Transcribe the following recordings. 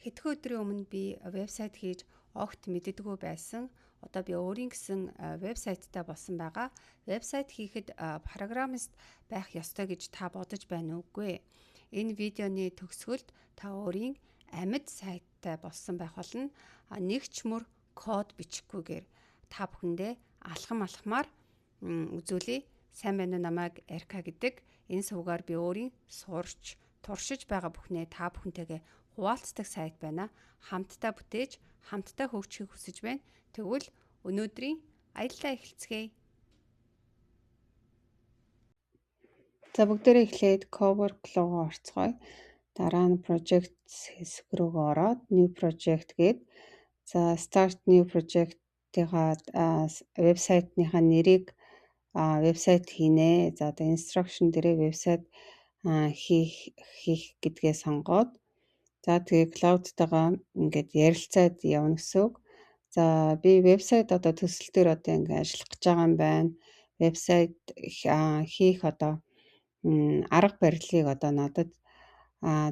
Хэдхэн өдрийн өмнө би вебсайт хийж огт мэддэггүй байсан. Одоо би өөрийн гэсэн вебсайттай болсон байгаа. Вебсайт хийхэд программист байх ёстой гэж та бодож байна уугүй. Энэ видеоны төгсгөлд та өөрийн амьд сайттай болсон байх болно. Нэг ч мөр код бичихгүйгээр та бүхэндээ алхамаар үзүүлье. Сайн байна уу, намайг Эрка гэдэг. Энэ сувгаар би өөрийн сурч, туршиж байгаа бүхнээ та бүхэнтэйгээ хуваалцдаг сайт байна. Хамтдаа бүтээж, хамтдаа хөгжихийг хүсэж байна. Тэгвэл өнөөдрийн аяллаа эхэлцгээе. За бүгдээрээ эхлээд cowork руу орцгоё. Дараа нь projects хэсэг рүүгээ ороод new project гээд за start new project-ийнхаа вебсайтныхаа нэрийг вебсайт хийнэ. За одоо instruction дээрээ вебсайт хийх гэдгээ сонгоод за тэгээ cloud-тайгаа ингээд ярилцаад явна гэсэн үг. За би вебсайт одоо төсөл дээр одоо ингээд ажиллах гэж байгаа юм байна. Вебсайт хийх одоо арга барилыг одоо надад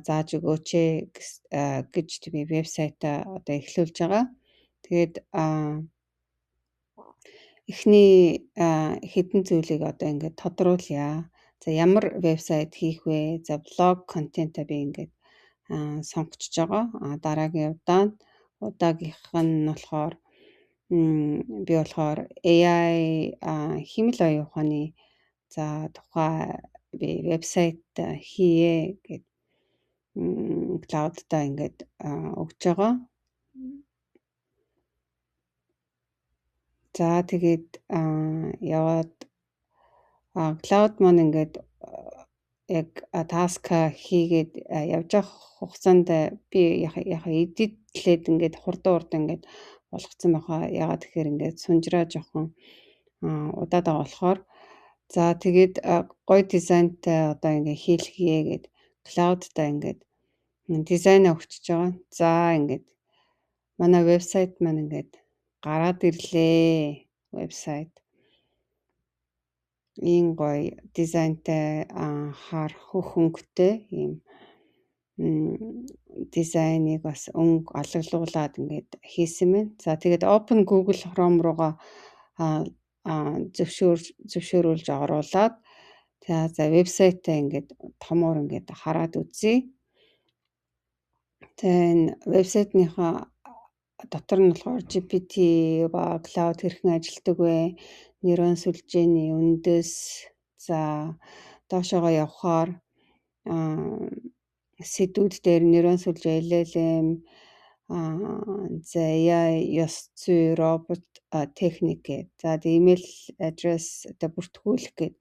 зааж өгөөч гэж би вебсайтаа одоо эхлүүлж байгаа. Тэгээд эхний хэдэн зүйлийг одоо ингээд тодруулъя. За ямар вебсайт хийх вэ? За блог контентаа би ингээд сонгочж байгаа. Дараагийн удаагийнх нь болохоор би болохоор AI хэмэл оюун ухааны за тухай би вебсайт хийе гэд cloud-та ингээд өгч байгаа. За тэгээд яваад cloud маань ингээд яг task хийгээд явж явах хугацаанд би яхаа эдитлээд ингээд хурдан ингээд болгоцсон байхаа. Ягаад тэгэхээр ингээд сунжраа жоохон удаад байгаа болохоор за тэгээд гоё дизайнтай одоо ингээд хийлгэе гэд cloud-та ингээд дизайнаа өгчөж байгаа. За ингээд манай вебсайт маань ингээд гараад ирлээ. Вебсайт ийм гоё дизайнтай харах хөнгөтэй ийм дизайныг бас өнгө ологлуулад ингээд хийсэн байна. За тэгээд Open Google Chrome руугаа зөвшөөрүүлж оруулаад за вебсайтаа ингээд томоор ингээд хараад үзье. Тэгээд вебсайтныхаа дотор нь болохоор GPT ба cloud хэрхэн ажилладаг вэ? Нейрон сүлжээний үндэс за доошоогоо явхаар сэдвүүд дээр нейрон сүлжээ LLM за AI ёс зүй робот техник гэдэг. За email address одоо бүртгүүлэх гэдэг.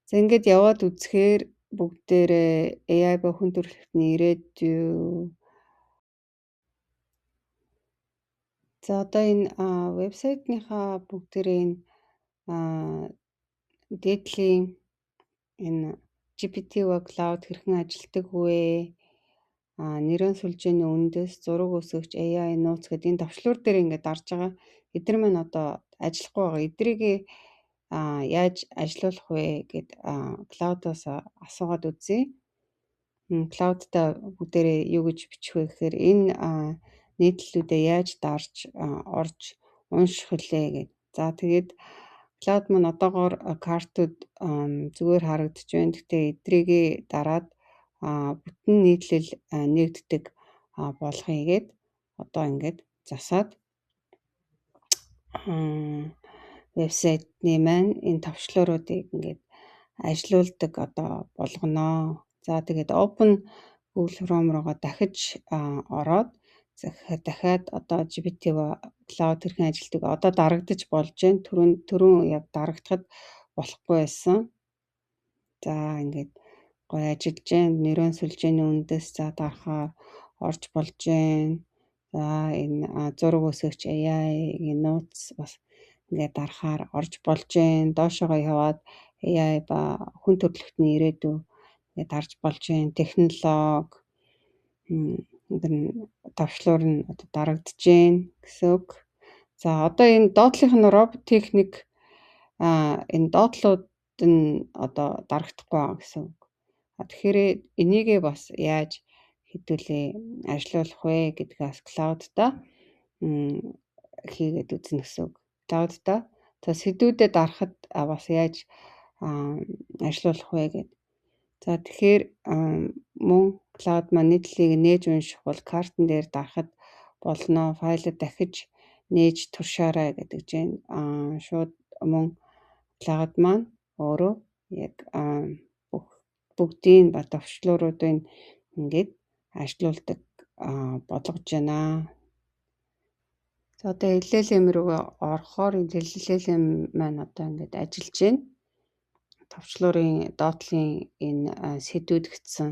За ингээд яваад үзэхээр бүгдээрээ AI ба хүн төрөлхтний ирээдүй. За одоо энэ вебсайтныхаа бүгдээрээ энэ дээдлийн энэ GPT ба cloud хэрхэн ажилладаг вэ? Нейрон сүлжээний үндэс, зураг өсгөгч, AI нууц гэдэг энэ товчлуур дээр ингээд дарж байгаа. Эдгээр маань одоо ажиллахгүй байгаа. Эдрийг яаж ажилуулах вэ гэд cloud-аас асуугаад үзье. Cloud-та бүгдээрээ юу гэж бичих вэ гэхээр энэ нийтлэлүүдээ яаж дарж орж унших вүлээ гэд. За тэгээд cloud маань одоогоор картууд зүгээр харагдаж байна. Гэхдээ эдрийг дараад бүтэн нийтлэл нэгддэг болгоё гэд одоо ингээд засаад вебсайтны маань энэ товчлууруудыг ингээд ажилуулдаг одоо болгоно. За тэгээд Open Google Chrome руугаа дахиж ороод дахиад одоо GPT ба cloud хэрхэн ажилладаг одоо дарагдаж болж байна. Түрүүн яг дарагдахад болохгүй байсан. За ингээд гоё ажиллаж байна. Нейрон сүлжээний үндэс за дарахаар орж болж байна. За энэ зураг өсгөгч AI-ийн нууц бас ингээд дарахаар орж болж байна. Доошоогоо яваад AI ба хүн төрөлхтний ирээдүй ингээд дарж болж байна. Технологи товчлуур нь одоо дарагдж байна гэсэн үг. За одоо энэ доотлих нь робот техник энэ доотлууд нь одоо дарагдахгүй байгаа гэсэн үг. Тэгэхээр энийгээ бас яаж хэдүүлээ ажилуулах вэ гэдгээс cloud-да хийгээд үзнэ гэсэн үг. Cloud-да сэдвүүдэд дарахад бас яаж ажилуулах вэ гэдэг. За тэгэхээр мөн cloud маань нийтлэлийг нээж унших бол картн дээр дарахад болно. Файлыг дахиж нээж туршаарай гэдэг чинь шууд мөн cloud маань өөрөө яг бүгдийн товчлууруудын ингээд ажилуулдаг болгож байна. За одоо LLM рүү орохоор LLM маань одоо ингээд ажиллаж байна. Товчлуурын доотлын энэ сэдвүүдгдсэн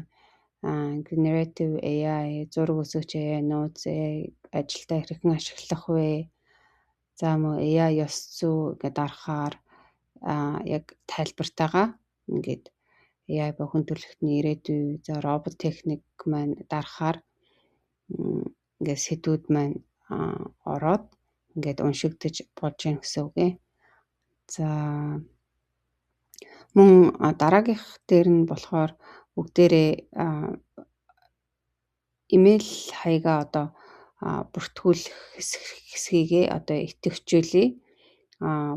generative AI, зураг өсгөч AI, нууц AI ажилдаа хэрхэн ашиглах вэ? За мөн AI ёс зүй гэдээ дарахаар яг тайлбартайгаа ингээд AI ба хүн төрөлхтний ирээдүй, за робот техник маань дарахаар ингээд сэдвүүд маань ороод ингээд уншигдаж болж байна гэсэн үг ээ. За мөн дараагийнх дээр нь болохоор бүгдээрээ имэйл хаягаа одоо бүртгүүлэх хэсгийгээ одоо идэвхжүүлье.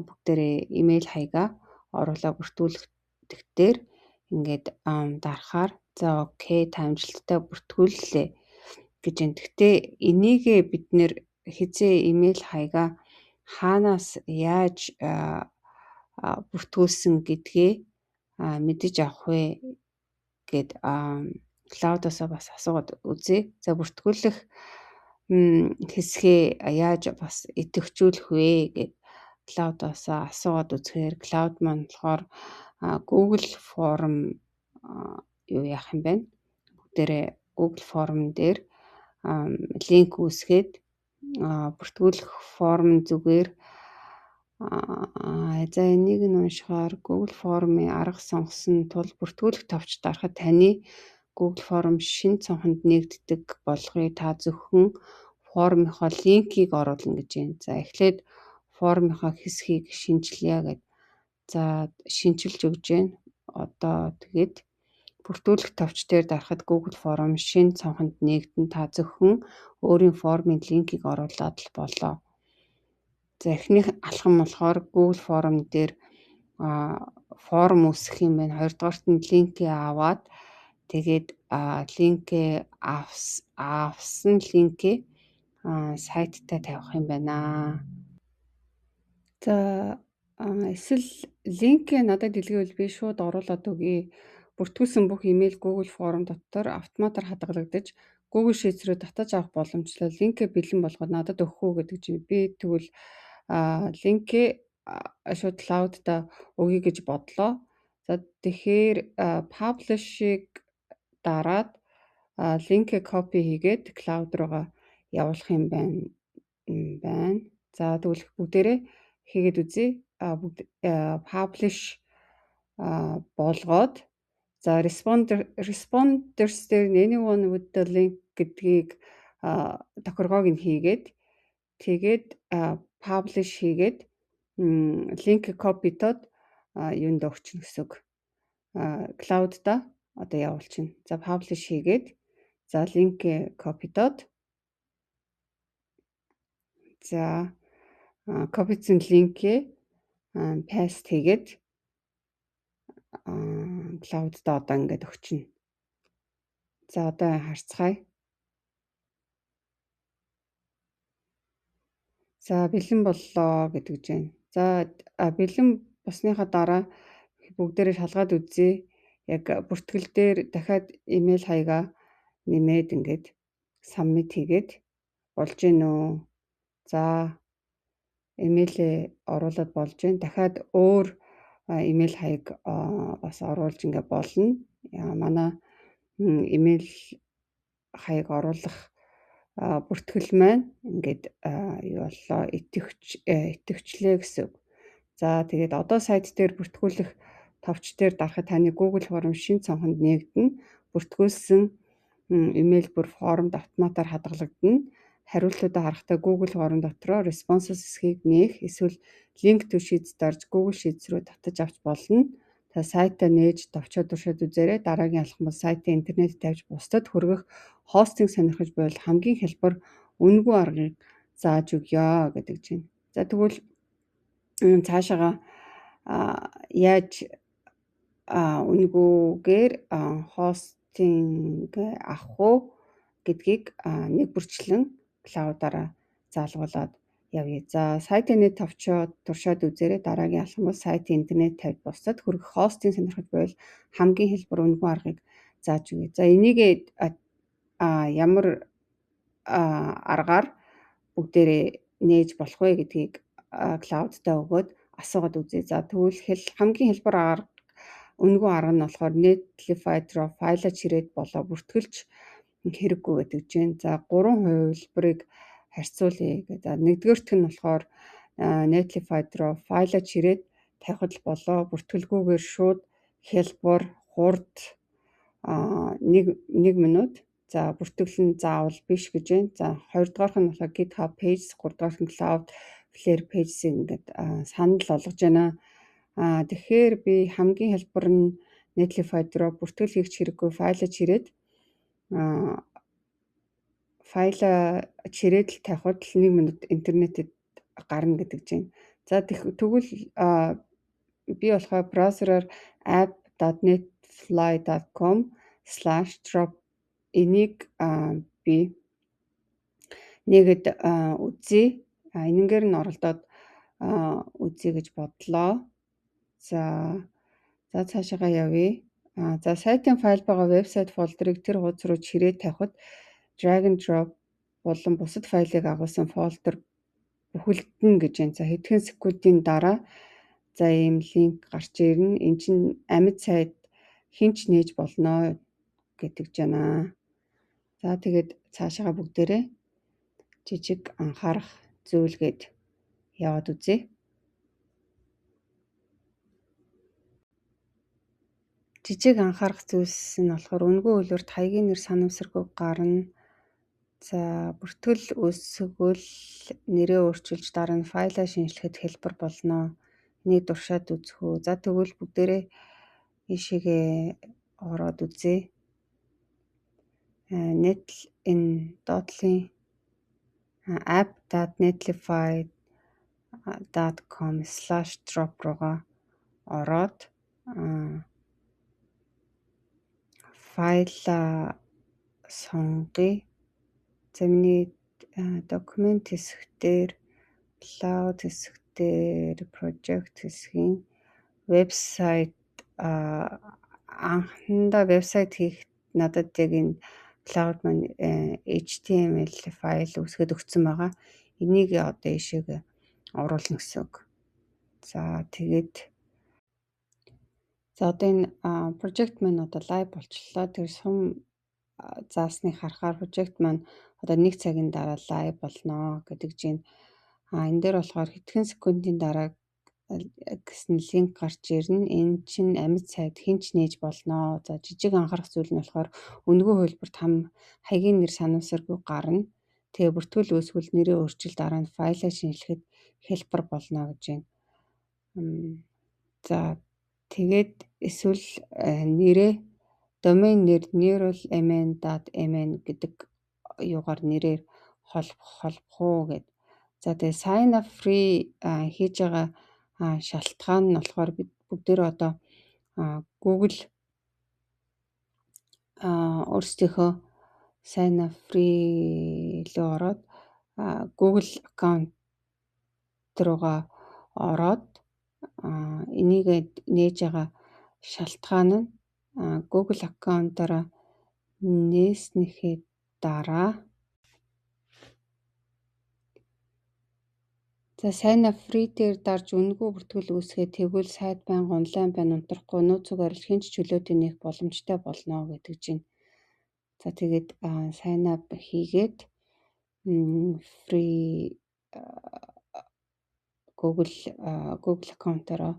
Бүгдээрээ имэйл хаягаа оруулаад бүртгүүлэх дээр ингээд дарахаар за окей та амжилттай бүртгүүллээ гэж байна. Гэхдээ энийг бид нэр хизээ имэйл хаягаа хаанаас яаж бүртгүүлсэн гэдгээ мэдэж авах вэ гэд cloud-аас бас асуугаад үзье. За бүртгүүлэх хэсгээ яаж бас идэвхжүүлэх вэ гэд cloud-аас асуугаад үзэхээр cloud маань болохоор Google Form юу яах юм бэ? Бүгдээрээ Google Form дээр линк үүсгээд бүртгүүлэх форм зүгээр за энийг нь уншихаар Google Form-ийн арга сонгосон тул бүртгүүлэх товч дарахад таны Google Form шинэ цонхонд нэгддэг болгоё. Та зөвхөн формынхоо линкийг оруулна гэж байна. За эхлээд формынхоо хэсгийг шинжилье гэд. За шинжилж өгч байна. Одоо тэгээд бүртгүүлэх товч дээр дарахад Google Form шинэ цонхонд нэгдэн та зөвхөн өөрийн формын линкийг оруулаад л болоо. За эхнийх алхам болохоор Google Form дээр форм үүсгэх юм байна. Хоёрдугаарт нь линкээ аваад тэгээд линкээ авсан линкээ сайттай тавих юм байна. За эсвэл линкээ надад илгээвэл би шууд оруулаад өгье. Бүртгүүлсэн бүх имэйл Google Form дотор автоматар хадгалагдаж Google Sheets рүү татаж авах боломжтой. Линкээ бэлэн болгоод надад өгөх үү гэдэг чинь би тэгвэл линкээ шууд cloud-да өгье гэж бодлоо. За тэгэхээр publish-ыг дараад линкээ copy хийгээд cloud руугаа явуулах юм байна. За тэгвэл бүгдээрээ хийгээд үзье. Publish болгоод за responders дээр anyone with the link гэдгийг тохиргоог нь хийгээд тэгээд publish хийгээд линк копитод юунд өгчнө гэсэн үг. Cloud-да одоо явуулчихна. За publish хийгээд за линк копитод за копицэн линкээ paste хийгээд cloud-да одоо ингээд өгчнө. За одоо харцгаая. За бэлэн боллоо гэдэг байна. За бэлэн болсныхаа дараа бүгдээрээ шалгаад үзье. Яг бүртгэл дээр дахиад имэйл хаягаа нэмээд ингээд submit хийгээд болж гин үү? За имэйлээ оруулаад болж байна. Дахиад өөр имэйл хаяг бас оруулж ингээд болно. Манай имэйл хаяг оруулах бүртгэл маань ингээд юу боллоо идэвхжлээ гэсэн үг. За тэгээд одоо сайт дээр бүртгүүлэх товч дээр дарахад таны Google Form шинэ цонхонд нэгдэнэ. Бүртгүүлсэн имэйл бүр формд автоматар хадгалагдана. Хариултуудаа харахтаа Google Form дотроо responses хэсгийг нээх эсвэл link to sheets дарж Google Sheets рүү татаж авч болно. Та сайтаа нээж товчоо туршаад үзээрэй. Дараагийн алхам бол сайтаа интернет тавьж бусдад хүргэх хостинг сонирхож байвал хамгийн хялбар үнэгүй аргыг зааж өгье гэдэг чинь. За тэгвэл цаашаага яаж үнэгүүгээр хостинг авах уу гэдгийг нэг бүрчлэн клаудаараа заалгуулад явъя. За сайтын нэт товчоод туршаад үзээрэй. Дараагийн алхам бол сайтын интернет тавьж бусдад хүргэх хостинг сонирхож байвал хамгийн хялбар үнэгүй аргыг зааж өгье. За энийг ямар аргаар бүгдээрээ нээж болох вэ гэдгийг клаудтай өгөөд асуугаад үзье. За тэгвэл хамгийн хялбар арга үнэгүй арга нь болохоор Netlify руу файлаа чирээд болоо бүртгэлж хэрэггүй гэдэг чинь. За 3 хувилбарыг харьцуулъя гэдэг. За нэгдүгээрт нь болохоор Netlify руу файлаа чирээд тавихад болоо бүртгэлгүйгээр шууд хялбар хурд 1 минут за бүртгэлэн заавал биш гэж байна. За хоёрдугаарх нь болохоор GitHub Pages, гуравдугаарх нь Cloudflare Pages ингээд санал болгож байна. Тэгэхээр би хамгийн хялбар нь Netlify руу бүртгэл хийх хэрэггүй файлаа чирээд л тавихад 1 минут интернетэд гарна гэдэг чинь. За тэгвэл би болохоор браузераар app.netfly.com/drop энийг би нэгэд үзье. Энэнгээр нь оролдоод үзье гэж бодлоо. За цаашаага явъя. За сайтын файл байгаа вебсайт фолдерыг тэр хуудас руу чирээд тавихад drag and drop болон бусад файлыг агуулсан фолдер бүхэлдэн гэж байна. За хэдхэн секундын дараа за ийм линк гарч ирнэ. Энд чинь амьд сайт хинч нээж болно гэдэг жана. За тэгээд цаашаага бүгдээрээ жижиг анхаарах зүйлгээд яваад үзье. Жижиг анхаарах зүйлс нь болохоор үнэгүй үйлрэлт хаягийн нэр санамсаргүй гарна. За бүртгэл үүсгэл нэрээ өөрчилж дараа нь файлаа шинжлэхэд хэлбэр болно. Энийг туршаад үзэх үү. За тэгвэл бүгдээрээ ийшээгээ ороод үзье. app.netlify.com/drop руугаа ороод файлаа сонгоё. За миний документ хэсгээр, cloud хэсгээр, project хэсгийн вебсайт анхандаа вебсайт хийх надад яг энэ cloud маань HTML файл үүсгэж өгсөн байгаа. Энийг одоо ийшээгээ оруулна гэсэн үг. За тэгээд одоо энэ project маань одоо live болчихлоо. Тэр сум заасныг харахаар project маань одоо 1 цагийн дараа live болно гэдэг чинь. Энэ дээр болохоор хэдхэн секундын дараа гэсэн линк гарч ирнэ. Энэ чинь амьд сайт хинч нээж болно. За жижиг анхаарах зүйл нь болохоор үнэгүй хувилбарт хаягийн нэр санамсаргүй гарна. Тэгээ бүртгэл үүсгэл нэрээ өөрчил дараа нь файлаа шинжлэхэд хэлбэр болно гэж байна. За тэгээд эсвэл нэрээ domain нэр neural.mn гэдэг юугаар нэрээр холбох уу гэд. За тэгээ sign up free хийж байгаа шалтгаан нь болохоор бид бүгдээр одоо Google өөрсдийнхөө sign up free руу ороод Google аккаунт руугаа ороод энийг нээж байгаа шалтгаан нь Google аккаунтаараа нээснийхээ дараа за sign up free дээр дарж үнэгүй бүртгэл үүсгээ тэгвэл сайт байнга онлайн байна унтрахгүй нууцуг арилж хинч чөлөөтэй нээх боломжтой болно гэдэг чинь. За тэгээд sign up хийгээд free Google аккаунтаараа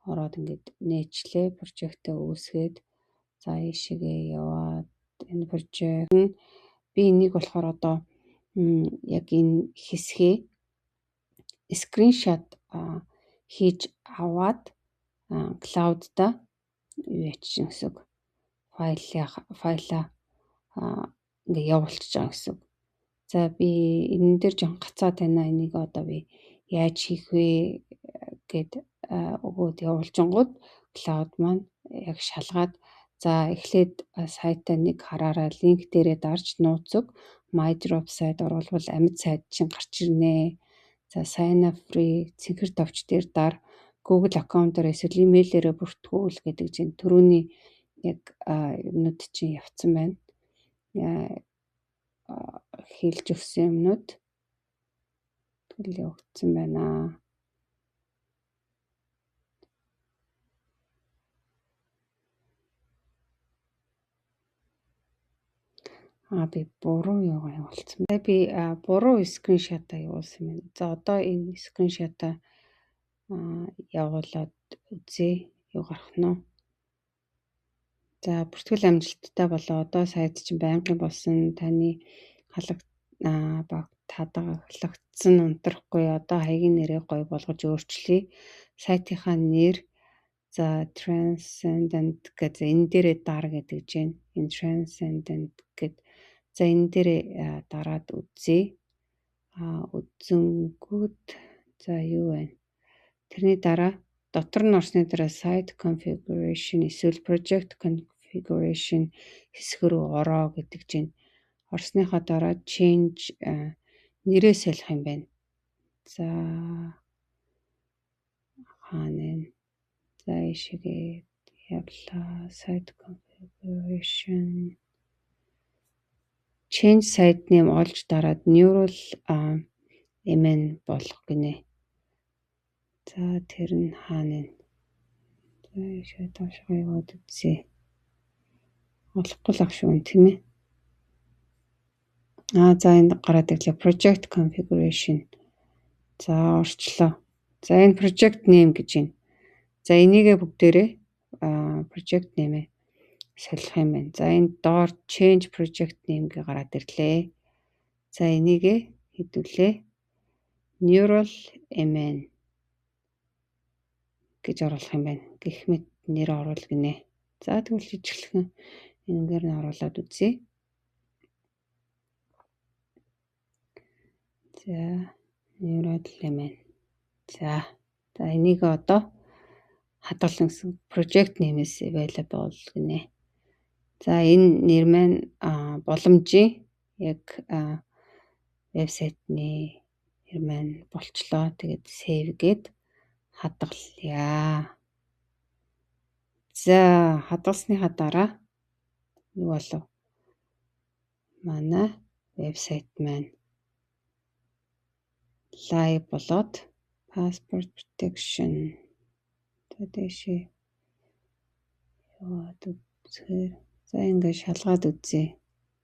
ороод ингээд нээчлээ прожектаа үүсгээд за ийшээгээ яваад энэ прожект нь би энийг болохоор одоо яг энэ хэсгээ скриншот хийж аваад cloud-да юу яачих гэсэн үг файлаа ингээ явуулчихж байгаа гэсэн. За би энэ дээр жоохон гацаад байна. Энийг одоо би яаж хийх вэ гэд өгөөд явуулжингууд cloud маань яг шалгаад за эхлээд сайтаа нэг хараараа линк дээрээ дарж нууцыг MyDrop сайд оруулбал амьд сайд чинь гарч ирнэ. За sign up free цэнхэр товч дээр дар Google аккаунтаар эсвэл имэйлээрээ бүртгүүл гэдэг чинь түрүүний яг юмнууд чинь явцсан байна. Хийлж өгсөн юмнууд тэгэл явагдсан байна. Би буруу яваа явуулсан. Би буруу скриншотаа явуулсан байна. За одоо энэ скриншотаа явуулаад үзье. Юу гарах нь вэ? За бүртгэл амжилттай болоо. Одоо сайт чинь байнгын болсон. Таны хадгалагдсан унтрахгүй. Одоо хаягийн нэрээ гоё болгож өөрчлөе. Сайтынхаа нэр за Transcendent гэдэг энэ дээрээ дар гэдэг чинь энэ Transcendent гэдэг за энэ дээрээ дараад үзье. Үзэнгүүд за юу вэ? Тэрний дараа дотор нь орсны дараа site configuration эсвэл project configuration хэсэг рүү ороо гэдэг чинь орсныхаа дараа change нэрээ солих юм байна. За хаана за ишигээ явлаа site configuration change site name олж дараад neural MN болох гинэ. За тэр нь хаана вэ? За ишээ доошоо яваад үзье. Олохгүй л ах шүү тийм ээ. За энд гараад ирлээ project configuration. За орчлоо. За энэ project name гэж байна. За энийгээ бүгдээрээ project name солих юм байна. За энэ доор change project name гэ гараад ирлээ. За энийгээ хэдүүлээ. Neural MN гэж оруулах юм байна. Гэх мэт нэр оруул гинэ. За тэгвэл жижиглхэн энэгээр нь оруулаад үзье. За neural MN. За энийг одоо хадгалсан гэсэн project name-с available гинэ. За энэ нэр маань боломжийн яг вебсайтны нэр маань болчлоо. Тэгээд save гээд хадгалъя. За хадгалсныхаа дараа юу болов? Манай вебсайт маань live болоод passport protection тэдэшээ яваад үзэхээр за ингээд шалгаад үзье.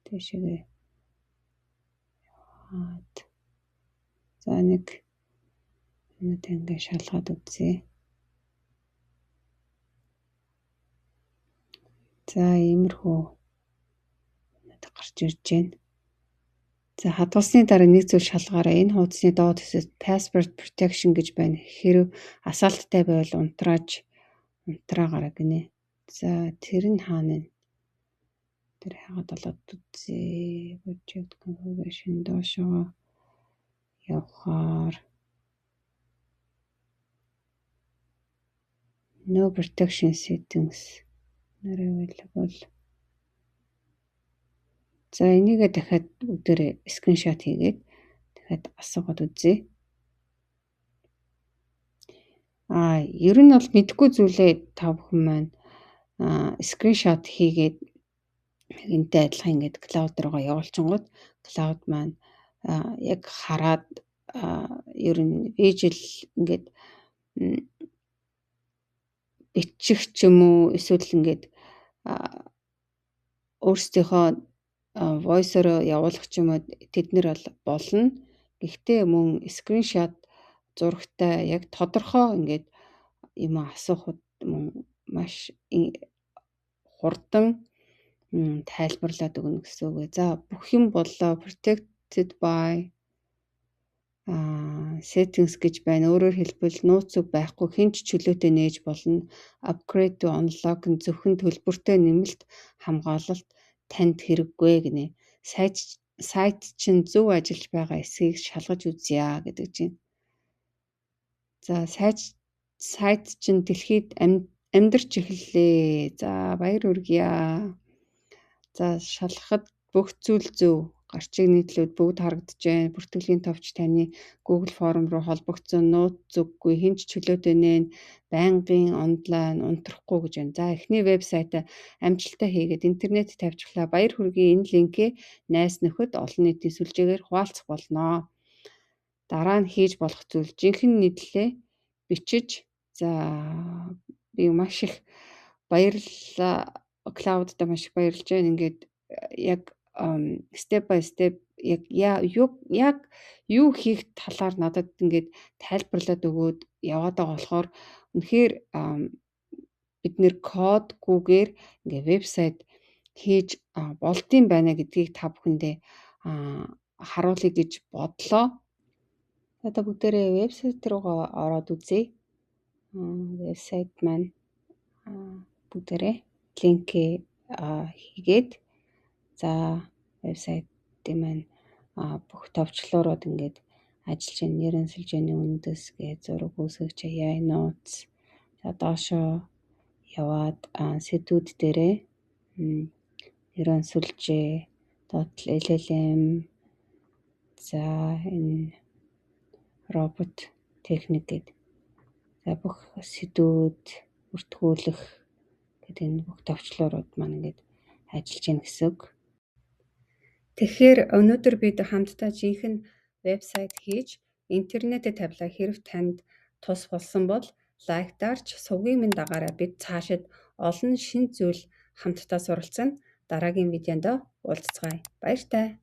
Тэшээгээ яваад за нэг ингээд шалгаад үзье. За иймэрхүү гарч ирж байна. За хадгалсны дараа нэг зүйл шалгаараа энэ хуудасны доод хэсэгт passport protection гэж байна. Хэрэв асаалттай байвал унтраагараа гинэ. За тэр нь хаана вэ? Тэр хагаад болоод үзье. Project configuration доошоо явахаар no protection settings нэрээ available. За энийгээ дахиад өдөрөө скриншот хийгээд дахиад асуугаад үзье. Ер нь бол мэдгүй зүйлээ та бүхэн маань скриншот хийгээд энтэй адилхан ингээд cloud руугаа явуулчихгод cloud маань яг хараад ер нь visual ингээд бичих ч юм уу эсвэл ингээд өөрсдийнхөө voice-ороо явуулах ч юм уу тэднэр бол болно. Гэхдээ мөн скриншот зурагтай яг тодорхой ингээд юм асуухад мөн маш хурдан тайлбарлаад өгнө гэсэн үг. За бүх юм боллоо protected by settings гэж байна. Өөрөөр хэлбэл нууц зүг байхгүй хэн ч чөлөөтэй нээж болно. Upgrade to unlock нь зөвхөн төлбөртэй нэмэлт хамгаалалт танд хэрэггүй гинэ. сайт чинь зөв ажиллаж байгаа эсэхийг шалгаж үзье гэдэг чинь. За сайт чинь дэлхийд амьдарч эхэллээ. За баяр хүргье. За шалгахад бүх зүйл зөв. Гарчиг нийтлүүд бүгд харагдаж байна. Бүртгэлийн товч таны Google форм руу холбогдсон, нууц зүггүй, хэн ч чөлөөтэй нэ байнгын онлайн унтрахгүй гэж байна. За эхний вебсайтаа амжилттай хийгээд интернет тавьчихлаа. Баяр хүргэе. Энэ линкээ найз нөхөд олон нийтийн сүлжээгээр хуваалцах болно. Дараа нь хийж болох зүйл жинхэнэ нийтлэлээ бичиж, за би маш их баярлалаа. Cloud-да маш их баярлж байна. Ингээд яг step by step яг юу хийх талаар надад ингээд тайлбарлаад өгөөд яваад байгаа болохоор үнэхээр бид нэр кодгүйгээр ингээд вебсайт хийж болдсон байна гэдгийг та бүхэндээ харуулъя гэж бодлоо. Одоо бүгдээрээ вебсайт руугаа ороод үзье. Вебсайт маань бүгдээрээ линкээ хийгээд, за вебсайтын маань бүх товчлуурууд ингээд ажиллаж байна. Нэрийн сүлжээний үндэс гэж зураг үүсгэгч AI нууц. За доошоо яваад сэдвүүд дээрээ нэрийн сүлжээ, LLM, за энэ робот техник гэдэг. За бүх сэдвүүд бүртгүүлэх гэдэг энэ бүх товчлуурууд маань ингээд ажиллаж байна гэсэн үг. Тэгэхээр өнөөдөр бид хамтдаа жинхэнэ вебсайт хийж интернетэд тавилаа. Хэрв танд тус болсон бол лайктаарч сувгийн минь дагаараа бид цаашид олон шин зүйл хамтдаа суралцсан. Дараагийн видеонд уулзцгаая. Баяртай.